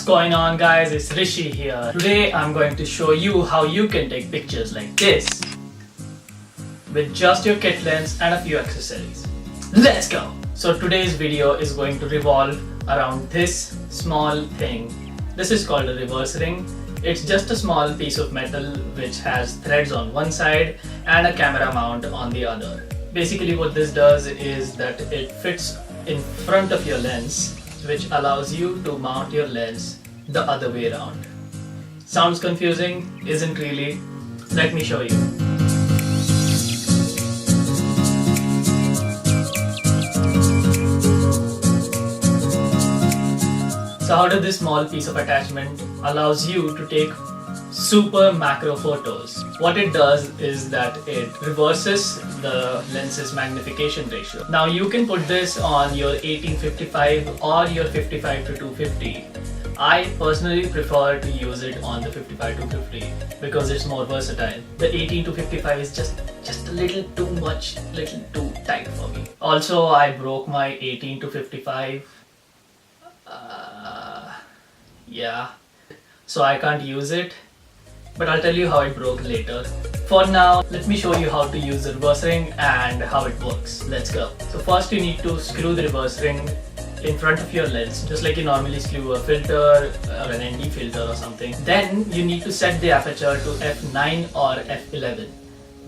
What's going on, guys? It's Hrishi here. Today I'm going to show you how you can take pictures like this with just your kit lens and a few accessories. Let's go! So today's video is going to revolve around this small thing. This is called a reverse ring. It's just a small piece of metal which has threads on one side and a camera mount on the other. Basically what this does is that it fits in front of your lens, which allows you to mount your lens the other way around. Sounds confusing? Isn't really? Let me show you. So how does this small piece of attachment allows you to take super macro photos? What it does is that it reverses the lens's magnification ratio. Now you can put this on your 18-55 or your 55-250. I personally prefer to use it on the 55-250 because it's more versatile. The 18-55 is just a little too much, little too tight for me. Also, I broke my 18-55. Yeah, so I can't use it, but I'll tell you how it broke later. For now, let me show you how to use the reverse ring and how it works. Let's go. So first you need to screw the reverse ring in front of your lens, just like you normally screw a filter or an ND filter or something. Then you need to set the aperture to f9 or f11.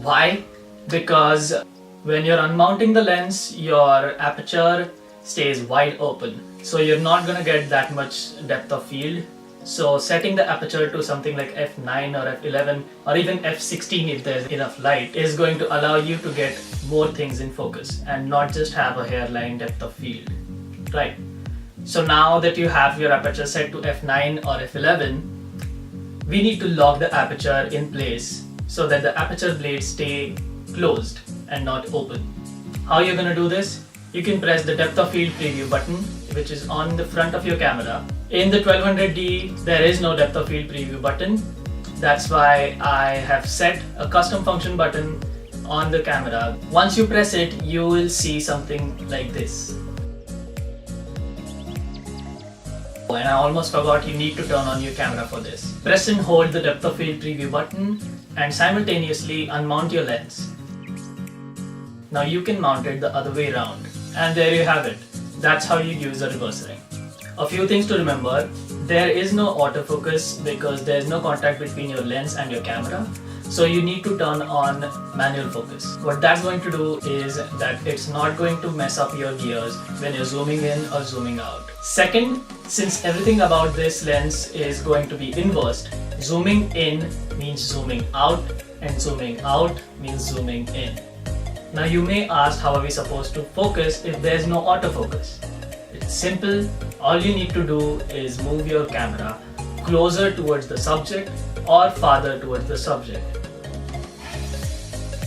Why? Because when you're unmounting the lens, your aperture stays wide open. So you're not gonna get that much depth of field. So setting the aperture to something like f9 or f11 or even f16 if there's enough light is going to allow you to get more things in focus and not just have a hairline depth of field. Right. So now that you have your aperture set to f9 or f11, we need to lock the aperture in place so that the aperture blades stay closed and not open. How you're gonna do this? You can press the depth of field preview button, which is on the front of your camera. In the 1200D, there is no depth of field preview button. That's why I have set a custom function button on the camera. Once you press it, you will see something like this. And I almost forgot, you need to turn on your camera for this. Press and hold the depth of field preview button and simultaneously unmount your lens. Now you can mount it the other way around. And there you have it. That's how you use a reverse ring. A few things to remember. There is no autofocus because there is no contact between your lens and your camera. So you need to turn on manual focus. What that's going to do is that it's not going to mess up your gears when you're zooming in or zooming out. Second, since everything about this lens is going to be inversed, zooming in means zooming out and zooming out means zooming in. Now you may ask, how are we supposed to focus if there's no autofocus? It's simple. All you need to do is move your camera closer towards the subject or farther towards the subject.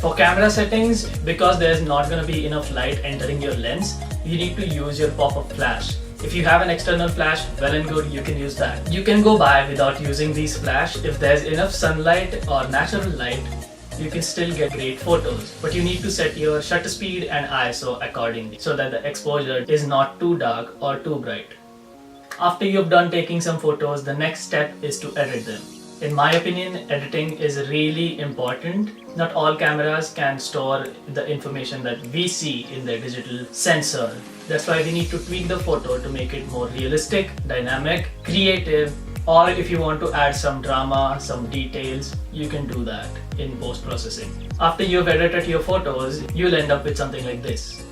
For camera settings, because there's not going to be enough light entering your lens, you need to use your pop-up flash. If you have an external flash, well and good, you can use that. You can go by without using these flash. If there's enough sunlight or natural light, you can still get great photos, but you need to set your shutter speed and ISO accordingly so that the exposure is not too dark or too bright. After you've done taking some photos, the next step is to edit them. In my opinion, editing is really important. Not all cameras can store the information that we see in their digital sensor. That's why we need to tweak the photo to make it more realistic, dynamic, creative, or if you want to add some drama, some details, you can do that in post-processing. After you've edited your photos, you'll end up with something like this.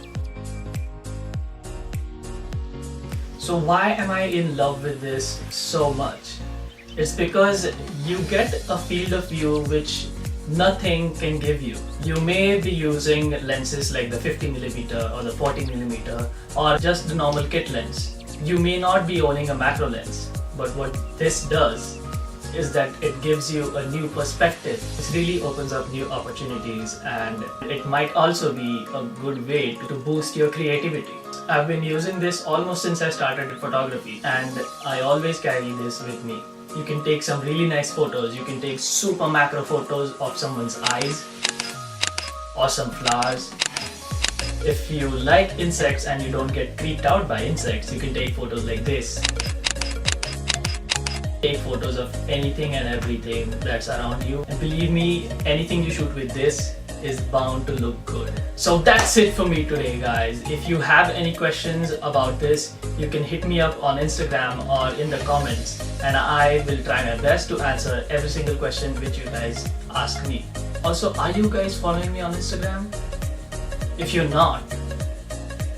So why am I in love with this so much? It's because you get a field of view which nothing can give you. You may be using lenses like the 50mm or the 40mm or just the normal kit lens. You may not be owning a macro lens. But what this does is that it gives you a new perspective. This really opens up new opportunities, and it might also be a good way to boost your creativity. I've been using this almost since I started photography, and I always carry this with me. You can take some really nice photos. You can take super macro photos of someone's eyes or some flowers. If you like insects and you don't get creeped out by insects, you can take photos like this. Take photos of anything and everything that's around you, and believe me, anything you shoot with this is bound to look good. So that's it for me today, guys. If you have any questions about this, you can hit me up on Instagram or in the comments, and I will try my best to answer every single question which you guys ask me. Also, are you guys following me on Instagram? If you're not,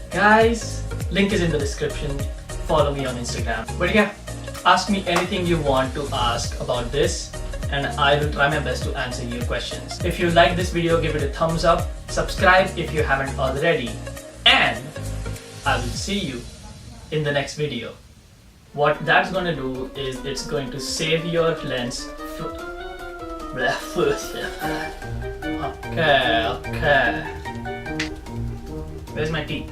guys, link is in the description. Follow me on Instagram. But yeah, ask me anything you want to ask about this, and I will try my best to answer your questions. If you like this video, give it a thumbs up, subscribe if you haven't already, and I will see you in the next video. What that's going to do is it's going to save your lens. Okay. Where's my teeth?